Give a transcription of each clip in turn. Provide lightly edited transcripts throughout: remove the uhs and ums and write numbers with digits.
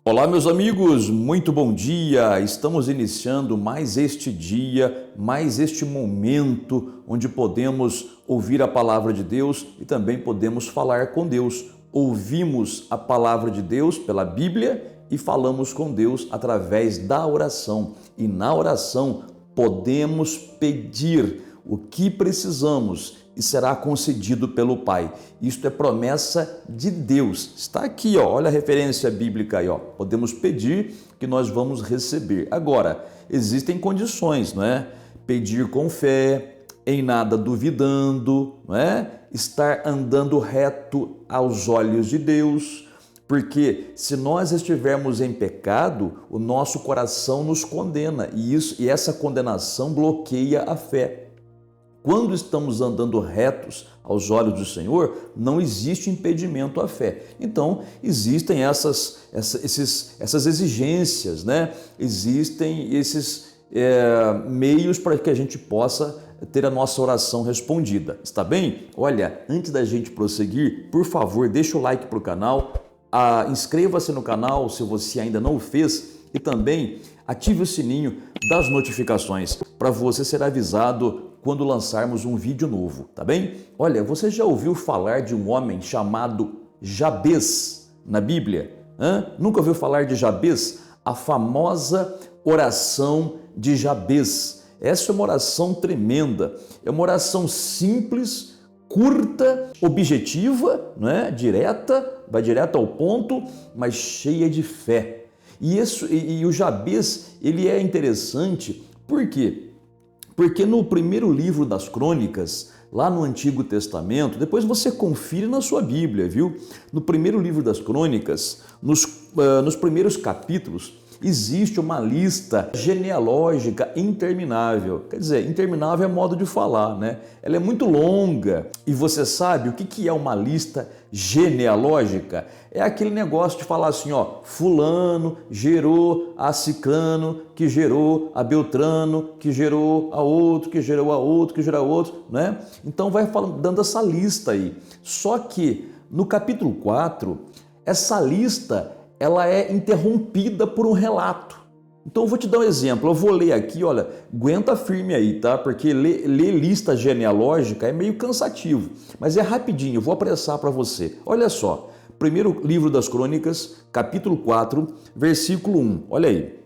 Olá, meus amigos, muito bom dia! Estamos iniciando mais este dia, mais este momento onde podemos ouvir a palavra de Deus e também podemos falar com Deus. Ouvimos a palavra de Deus pela Bíblia e falamos com Deus através da oração. E na oração podemos pedir o que precisamos e será concedido pelo Pai. Isto é promessa de Deus. Está aqui, ó, olha a referência bíblica aí, ó. Podemos pedir que nós vamos receber. Agora, existem condições, não é? Pedir com fé, em nada duvidando, não é? Estar andando reto aos olhos de Deus, porque se nós estivermos em pecado, o nosso coração nos condena e essa condenação bloqueia a fé. Quando estamos andando retos aos olhos do Senhor, não existe impedimento à fé. Então, existem essas exigências, né? Existem esses meios para que a gente possa ter a nossa oração respondida. Está bem? Olha, antes da gente prosseguir, por favor, deixa o like para o canal, inscreva-se no canal se você ainda não o fez e também ative o sininho das notificações para você ser avisado quando lançarmos um vídeo novo, tá bem? Olha, você já ouviu falar de um homem chamado Jabez na Bíblia? Nunca ouviu falar de Jabez? A famosa oração de Jabez. Essa é uma oração tremenda, é uma oração simples, curta, objetiva, não é? Direta, vai direto ao ponto, mas cheia de fé. E o Jabez, ele é interessante, por quê? Porque no primeiro livro das Crônicas, lá no Antigo Testamento, depois você confira na sua Bíblia, viu? No primeiro livro das Crônicas, nos primeiros capítulos, existe uma lista genealógica interminável. Quer dizer, interminável é modo de falar, né? Ela é muito longa. E você sabe o que é uma lista genealógica? É aquele negócio de falar assim, ó, fulano gerou a ciclano, que gerou a beltrano, que gerou a outro, que gerou a outro, que gerou a outro, né? Então vai dando essa lista aí. Só que no capítulo 4, essa lista ela é interrompida por um relato. Então eu vou te dar um exemplo, eu vou ler aqui, olha, aguenta firme aí, tá? Porque ler lista genealógica é meio cansativo, mas é rapidinho, eu vou apressar para você. Olha só, primeiro livro das Crônicas, capítulo 4, versículo 1, olha aí.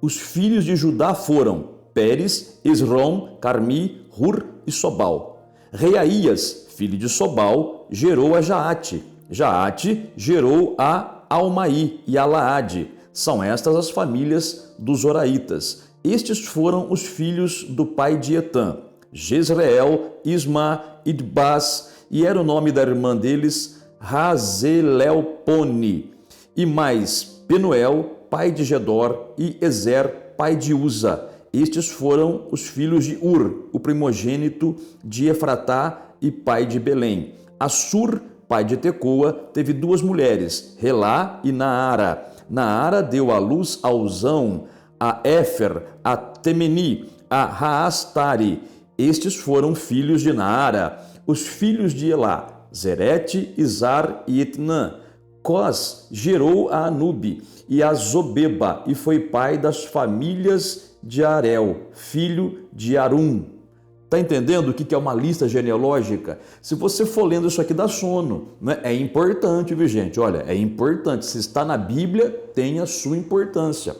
Os filhos de Judá foram Pérez, Esrom, Carmi, Hur e Sobal. Reaías, filho de Sobal, gerou a Jaate. Jaate gerou a Almaí e Alaade. São estas as famílias dos Zoraitas. Estes foram os filhos do pai de Etã, Jezreel, Isma, Idbás, e era o nome da irmã deles, Hazelelpone. E mais Penuel, pai de Gedor, e Ezer, pai de Uza. Estes foram os filhos de Ur, o primogênito de Efratá e pai de Belém. Assur, pai de Tecoa, teve duas mulheres, Relá e Naara. Naara deu à luz a Uzão, a Éfer, a Temeni, a Raastari. Estes foram filhos de Naara. Os filhos de Elá, Zerete, Izar e Etnã. Cós gerou a Anube e a Zobeba e foi pai das famílias de Arel, filho de Arum. Está entendendo o que é uma lista genealógica? Se você for lendo isso aqui dá sono, né? É importante, viu gente? Olha, é importante. Se está na Bíblia, tem a sua importância.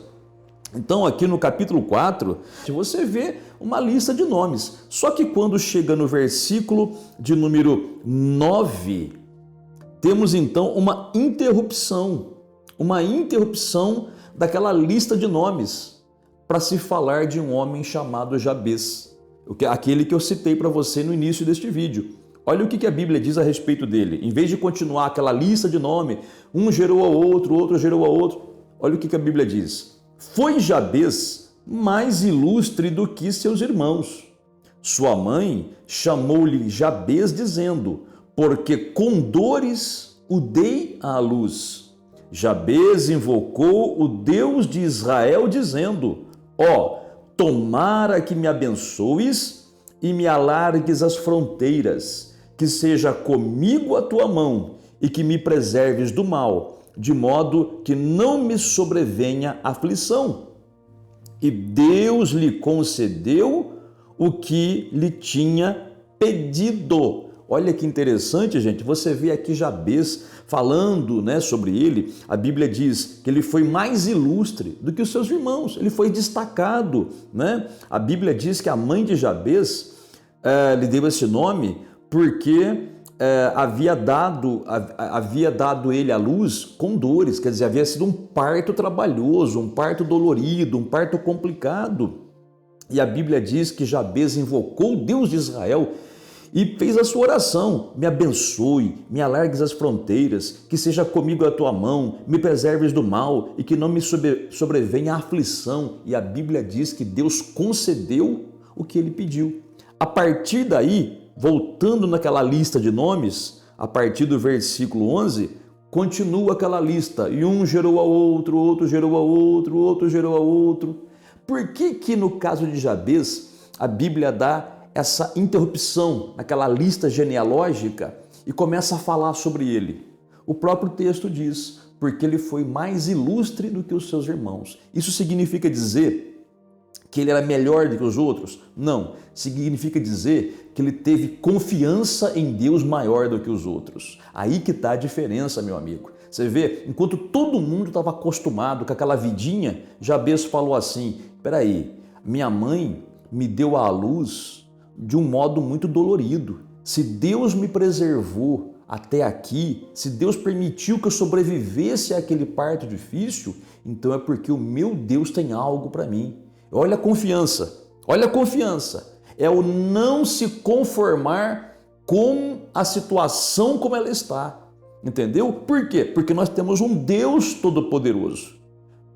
Então aqui no capítulo 4, você vê uma lista de nomes. Só que quando chega no versículo de número 9, temos então uma interrupção daquela lista de nomes para se falar de um homem chamado Jabez. Aquele que eu citei para você no início deste vídeo. Olha o que a Bíblia diz a respeito dele. Em vez de continuar aquela lista de nome, um gerou ao outro, outro gerou ao outro. Olha o que a Bíblia diz. Foi Jabez mais ilustre do que seus irmãos. Sua mãe chamou-lhe Jabez dizendo, porque com dores o dei à luz. Jabez invocou o Deus de Israel dizendo, ó, tomara que me abençoes e me alargues as fronteiras, que seja comigo a tua mão e que me preserves do mal. de modo que não me sobrevenha aflição. E Deus lhe concedeu o que lhe tinha pedido. Olha que interessante, gente. Você vê aqui Jabez falando, né, sobre ele. A Bíblia diz que ele foi mais ilustre do que os seus irmãos. Ele foi destacado, né? A Bíblia diz que a mãe de Jabez lhe deu esse nome porque havia dado ele à luz com dores, quer dizer, havia sido um parto trabalhoso, um parto dolorido, um parto complicado. E a Bíblia diz que Jabez invocou o Deus de Israel e fez a sua oração: me abençoe, me alargues as fronteiras, que seja comigo a tua mão, me preserves do mal e que não me sobrevenha a aflição. E a Bíblia diz que Deus concedeu o que ele pediu. A partir daí, voltando naquela lista de nomes, a partir do versículo 11, continua aquela lista. E um gerou ao outro, outro gerou ao outro, outro gerou ao outro. Por que que no caso de Jabez, a Bíblia dá essa interrupção naquela lista genealógica e começa a falar sobre ele? O próprio texto diz, porque ele foi mais ilustre do que os seus irmãos. Isso significa dizer que ele era melhor do que os outros? Não. Significa dizer que ele teve confiança em Deus maior do que os outros. Aí que está a diferença, meu amigo. Você vê, enquanto todo mundo estava acostumado com aquela vidinha, Jabez falou assim: peraí, minha mãe me deu à luz de um modo muito dolorido. Se Deus me preservou até aqui, se Deus permitiu que eu sobrevivesse àquele parto difícil, então é porque o meu Deus tem algo para mim. Olha a confiança, olha a confiança. É o não se conformar com a situação como ela está. Entendeu? Por quê? Porque nós temos um Deus todo-poderoso.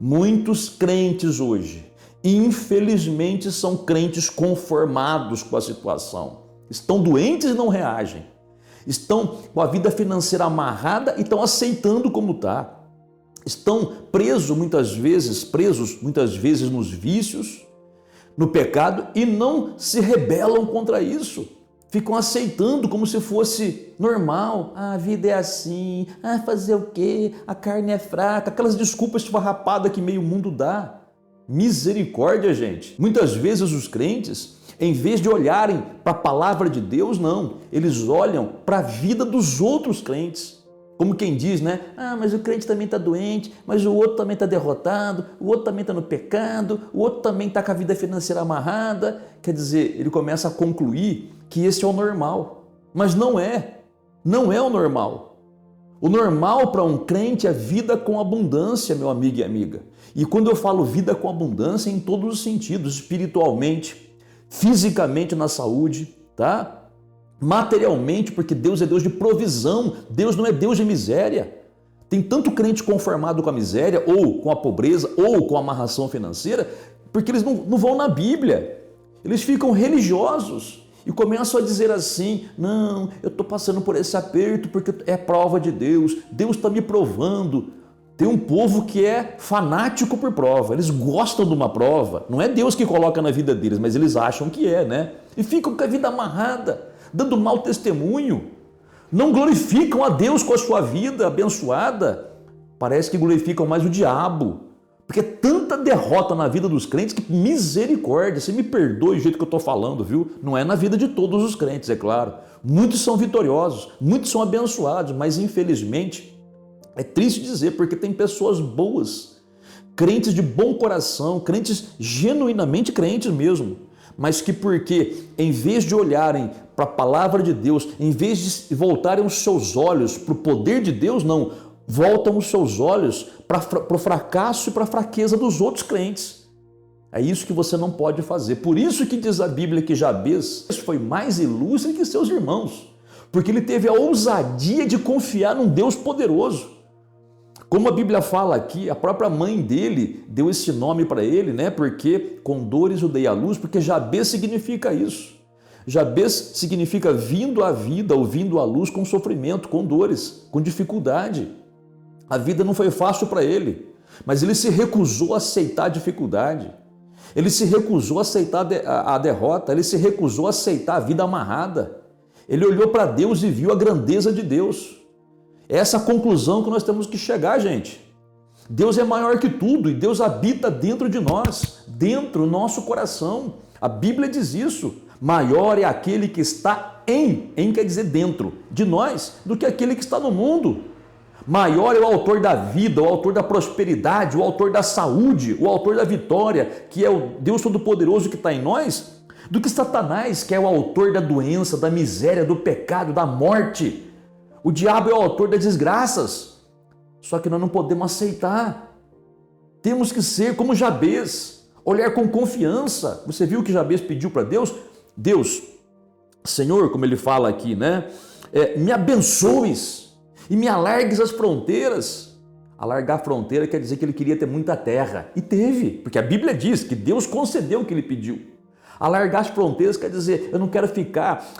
Muitos crentes hoje, infelizmente, são crentes conformados com a situação. Estão doentes e não reagem. Estão com a vida financeira amarrada e estão aceitando como está. Estão presos muitas vezes nos vícios, no pecado, e não se rebelam contra isso. Ficam aceitando como se fosse normal. A vida é assim, fazer o quê? A carne é fraca, aquelas desculpas esfarrapadas que meio mundo dá. Misericórdia, gente. Muitas vezes os crentes, em vez de olharem para a palavra de Deus, não, eles olham para a vida dos outros crentes. Como quem diz, né? Mas o crente também está doente, mas o outro também está derrotado, o outro também está no pecado, o outro também está com a vida financeira amarrada. Quer dizer, ele começa a concluir que esse é o normal. Mas não é. Não é o normal. O normal para um crente é vida com abundância, meu amigo e amiga. E quando eu falo vida com abundância, é em todos os sentidos, espiritualmente, fisicamente na saúde, tá? Materialmente, porque Deus é Deus de provisão, Deus não é Deus de miséria. Tem tanto crente conformado com a miséria, ou com a pobreza, ou com a amarração financeira, porque eles não vão na Bíblia. Eles ficam religiosos e começam a dizer assim: não, eu estou passando por esse aperto porque é prova de Deus, Deus está me provando. Tem um povo que é fanático por prova, eles gostam de uma prova. Não é Deus que coloca na vida deles, mas eles acham que é, né? E ficam com a vida amarrada, dando mau testemunho. Não glorificam a Deus com a sua vida abençoada. Parece que glorificam mais o diabo. Porque é tanta derrota na vida dos crentes que misericórdia. Você me perdoe o jeito que eu estou falando, viu? Não é na vida de todos os crentes, é claro. Muitos são vitoriosos, muitos são abençoados, mas infelizmente é triste dizer, porque tem pessoas boas, crentes de bom coração, crentes genuinamente crentes mesmo, mas que porque em vez de olharem para a palavra de Deus, em vez de voltarem os seus olhos para o poder de Deus, não, voltam os seus olhos para o fracasso e para a fraqueza dos outros crentes. É isso que você não pode fazer. Por isso que diz a Bíblia que Jabez foi mais ilustre que seus irmãos, porque ele teve a ousadia de confiar num Deus poderoso. Como a Bíblia fala aqui, a própria mãe dele deu esse nome para ele, né? Porque com dores o dei à luz, porque Jabez significa isso. Jabez significa vindo à vida ou vindo à luz com sofrimento, com dores, com dificuldade. A vida não foi fácil para ele, mas ele se recusou a aceitar a dificuldade. Ele se recusou a aceitar a derrota, ele se recusou a aceitar a vida amarrada. Ele olhou para Deus e viu a grandeza de Deus. Essa é a conclusão que nós temos que chegar, gente. Deus é maior que tudo e Deus habita dentro de nós, dentro do nosso coração. A Bíblia diz isso. Maior é aquele que está em quer dizer dentro de nós, do que aquele que está no mundo. Maior é o autor da vida, o autor da prosperidade, o autor da saúde, o autor da vitória, que é o Deus Todo-Poderoso que está em nós, do que Satanás, que é o autor da doença, da miséria, do pecado, da morte. O diabo é o autor das desgraças. Só que nós não podemos aceitar. Temos que ser como Jabez, olhar com confiança. Você viu o que Jabez pediu para Deus? Deus, Senhor, como ele fala aqui, né? Me abençoes e me alargues as fronteiras. Alargar a fronteira quer dizer que ele queria ter muita terra. E teve, porque a Bíblia diz que Deus concedeu o que ele pediu. Alargar as fronteiras quer dizer, eu não quero ficar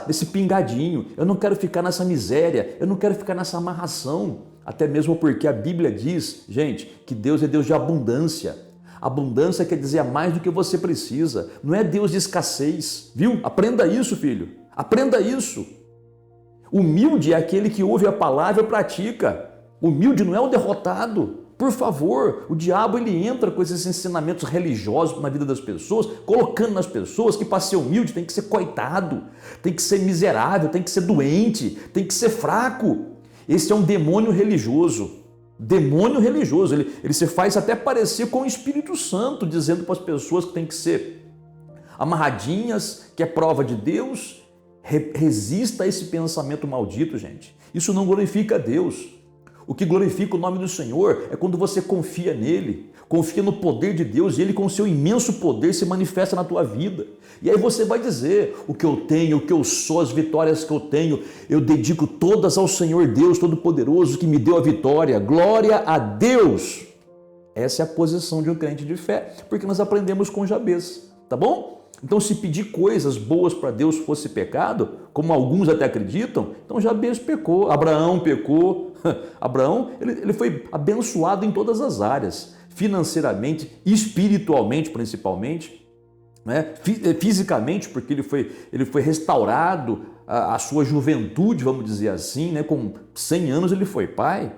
nesse pingadinho, eu não quero ficar nessa miséria, eu não quero ficar nessa amarração. Até mesmo porque a Bíblia diz, gente, que Deus é Deus de abundância. Abundância quer dizer mais do que você precisa. Não é Deus de escassez, viu? Aprenda isso, filho. Aprenda isso. Humilde é aquele que ouve a palavra e pratica. Humilde não é o derrotado. Por favor, o diabo ele entra com esses ensinamentos religiosos na vida das pessoas, colocando nas pessoas que para ser humilde tem que ser coitado, tem que ser miserável, tem que ser doente, tem que ser fraco. Esse é um demônio religioso. Demônio religioso. Ele se faz até parecer com o Espírito Santo, dizendo para as pessoas que tem que ser amarradinhas, que é prova de Deus. Resista a esse pensamento maldito, gente. Isso não glorifica a Deus. O que glorifica o nome do Senhor é quando você confia nele, confia no poder de Deus e ele com o seu imenso poder se manifesta na tua vida. E aí você vai dizer, o que eu tenho, o que eu sou, as vitórias que eu tenho, eu dedico todas ao Senhor Deus Todo-Poderoso que me deu a vitória. Glória a Deus! Essa é a posição de um crente de fé, porque nós aprendemos com Jabez, tá bom? Então, se pedir coisas boas para Deus fosse pecado, como alguns até acreditam, então Jabez pecou, Abraão pecou. Abraão ele foi abençoado em todas as áreas, financeiramente, espiritualmente principalmente, né? Fisicamente, porque ele foi restaurado a sua juventude, vamos dizer assim, né? Com 100 anos ele foi pai.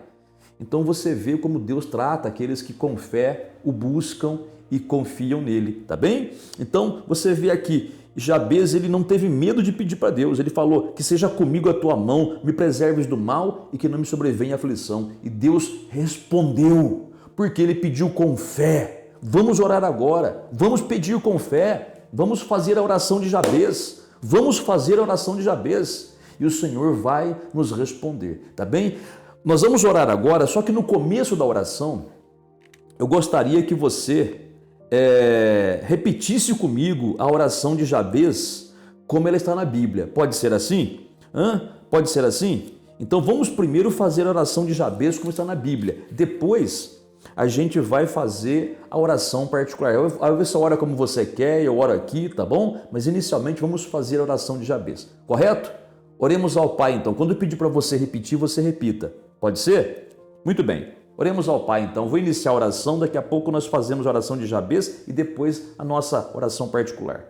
Então você vê como Deus trata aqueles que com fé o buscam e confiam nele, tá bem? Então você vê aqui, Jabez ele não teve medo de pedir para Deus, ele falou que seja comigo a tua mão, me preserves do mal e que não me sobrevenha aflição. E Deus respondeu, porque ele pediu com fé. Vamos orar agora, vamos pedir com fé, vamos fazer a oração de Jabez, vamos fazer a oração de Jabez e o Senhor vai nos responder, tá bem? Nós vamos orar agora, só que no começo da oração, eu gostaria que você repetisse comigo a oração de Jabez como ela está na Bíblia. Pode ser assim? Pode ser assim? Então vamos primeiro fazer a oração de Jabez como está na Bíblia. Depois a gente vai fazer a oração particular. Você ora como você quer, eu oro aqui, tá bom? Mas inicialmente vamos fazer a oração de Jabez. Correto? Oremos ao Pai então. Quando eu pedir para você repetir, você repita. Pode ser? Muito bem. Oremos ao Pai, então. Vou iniciar a oração, daqui a pouco nós fazemos a oração de Jabez e depois a nossa oração particular.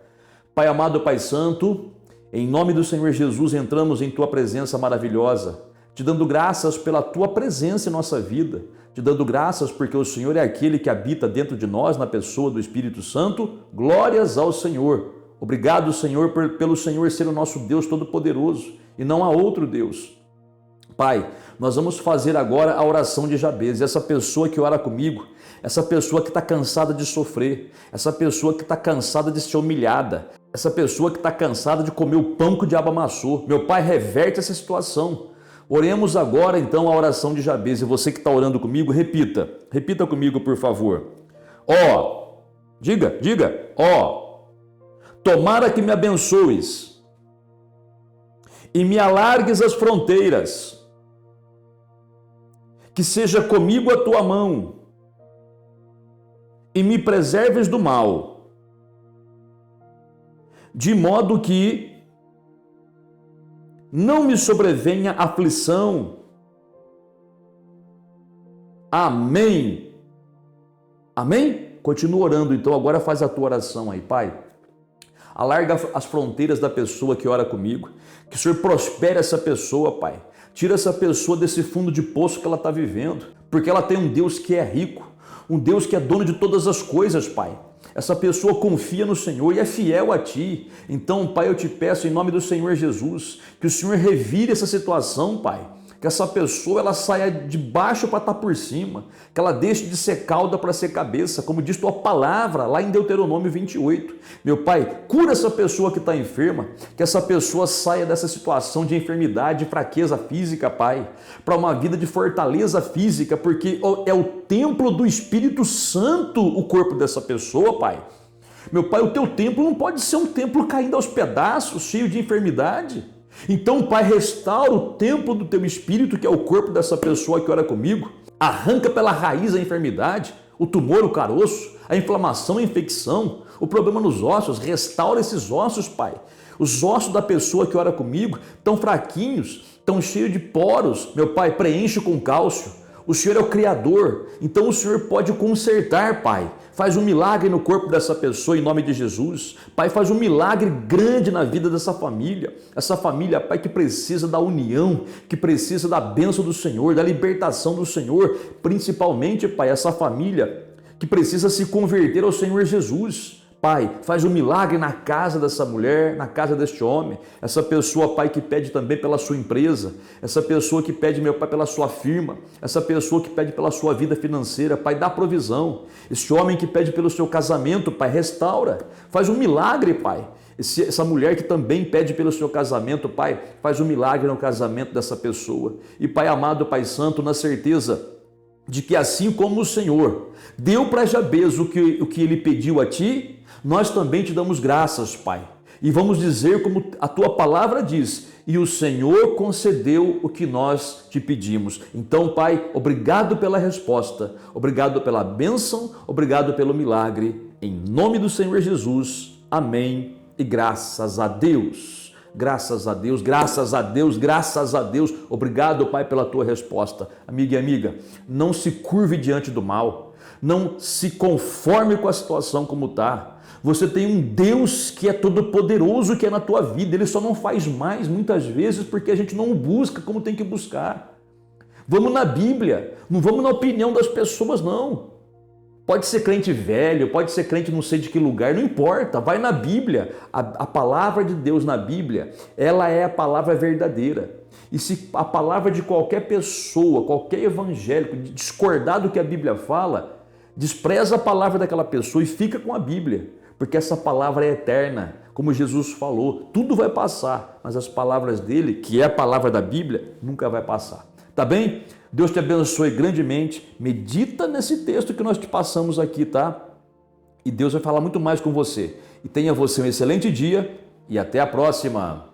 Pai amado, Pai santo, em nome do Senhor Jesus, entramos em Tua presença maravilhosa, te dando graças pela Tua presença em nossa vida, te dando graças porque o Senhor é aquele que habita dentro de nós, na pessoa do Espírito Santo. Glórias ao Senhor. Obrigado, Senhor, pelo Senhor ser o nosso Deus Todo-Poderoso e não há outro Deus. Pai, nós vamos fazer agora a oração de Jabez. Essa pessoa que ora comigo, essa pessoa que está cansada de sofrer, essa pessoa que está cansada de ser humilhada, essa pessoa que está cansada de comer o pão que o diabo amassou. Meu Pai, reverte essa situação. Oremos agora então a oração de Jabez. E você que está orando comigo, repita comigo, por favor. Diga, tomara que me abençoes e me alargues as fronteiras, que seja comigo a tua mão e me preserves do mal, de modo que não me sobrevenha aflição. Amém. Amém? Continua orando, então agora faz a tua oração aí, Pai. Alarga as fronteiras da pessoa que ora comigo, que o Senhor prospere essa pessoa, Pai. Tira essa pessoa desse fundo de poço que ela está vivendo, porque ela tem um Deus que é rico, um Deus que é dono de todas as coisas, Pai. Essa pessoa confia no Senhor e é fiel a Ti. Então, Pai, eu te peço em nome do Senhor Jesus, que o Senhor revire essa situação, Pai. Que essa pessoa ela saia de baixo para estar por cima, que ela deixe de ser cauda para ser cabeça, como diz tua palavra lá em Deuteronômio 28. Meu Pai, cura essa pessoa que está enferma, que essa pessoa saia dessa situação de enfermidade, de fraqueza física, Pai, para uma vida de fortaleza física, porque é o templo do Espírito Santo o corpo dessa pessoa, Pai. Meu Pai, o teu templo não pode ser um templo caindo aos pedaços, cheio de enfermidade. Então, Pai, restaura o templo do teu espírito, que é o corpo dessa pessoa que ora comigo. Arranca pela raiz a enfermidade, o tumor, o caroço, a inflamação, a infecção, o problema nos ossos. Restaura esses ossos, Pai. Os ossos da pessoa que ora comigo estão fraquinhos, estão cheios de poros. Meu Pai, preenche com cálcio. O Senhor é o Criador, então o Senhor pode consertar, Pai. Faz um milagre no corpo dessa pessoa em nome de Jesus. Pai, faz um milagre grande na vida dessa família. Essa família, Pai, que precisa da união, que precisa da bênção do Senhor, da libertação do Senhor. Principalmente, Pai, essa família que precisa se converter ao Senhor Jesus. Pai, faz um milagre na casa dessa mulher, na casa deste homem. Essa pessoa, Pai, que pede também pela sua empresa. Essa pessoa que pede, meu Pai, pela sua firma. Essa pessoa que pede pela sua vida financeira. Pai, dá provisão. Esse homem que pede pelo seu casamento, Pai, restaura. Faz um milagre, Pai. Essa mulher que também pede pelo seu casamento, Pai, faz um milagre no casamento dessa pessoa. E, Pai amado, Pai santo, na certeza de que assim como o Senhor deu para Jabez o que ele pediu a Ti, nós também te damos graças, Pai. E vamos dizer como a Tua palavra diz, e o Senhor concedeu o que nós te pedimos. Então, Pai, obrigado pela resposta, obrigado pela bênção, obrigado pelo milagre. Em nome do Senhor Jesus, amém e graças a Deus. Graças a Deus, graças a Deus, graças a Deus. Obrigado, Pai, pela tua resposta. Amiga e amiga, não se curve diante do mal. Não se conforme com a situação como está. Você tem um Deus que é todo poderoso, que é na tua vida. Ele só não faz mais, muitas vezes, porque a gente não o busca como tem que buscar. Vamos na Bíblia, não vamos na opinião das pessoas, não. Pode ser crente velho, pode ser crente não sei de que lugar, não importa, vai na Bíblia. A palavra de Deus na Bíblia, ela é a palavra verdadeira. E se a palavra de qualquer pessoa, qualquer evangélico, discordar do que a Bíblia fala, despreza a palavra daquela pessoa e fica com a Bíblia, porque essa palavra é eterna. Como Jesus falou, tudo vai passar, mas as palavras dele, que é a palavra da Bíblia, nunca vai passar. Tá bem? Deus te abençoe grandemente. Medita nesse texto que nós te passamos aqui, tá? E Deus vai falar muito mais com você. E tenha você um excelente dia e até a próxima.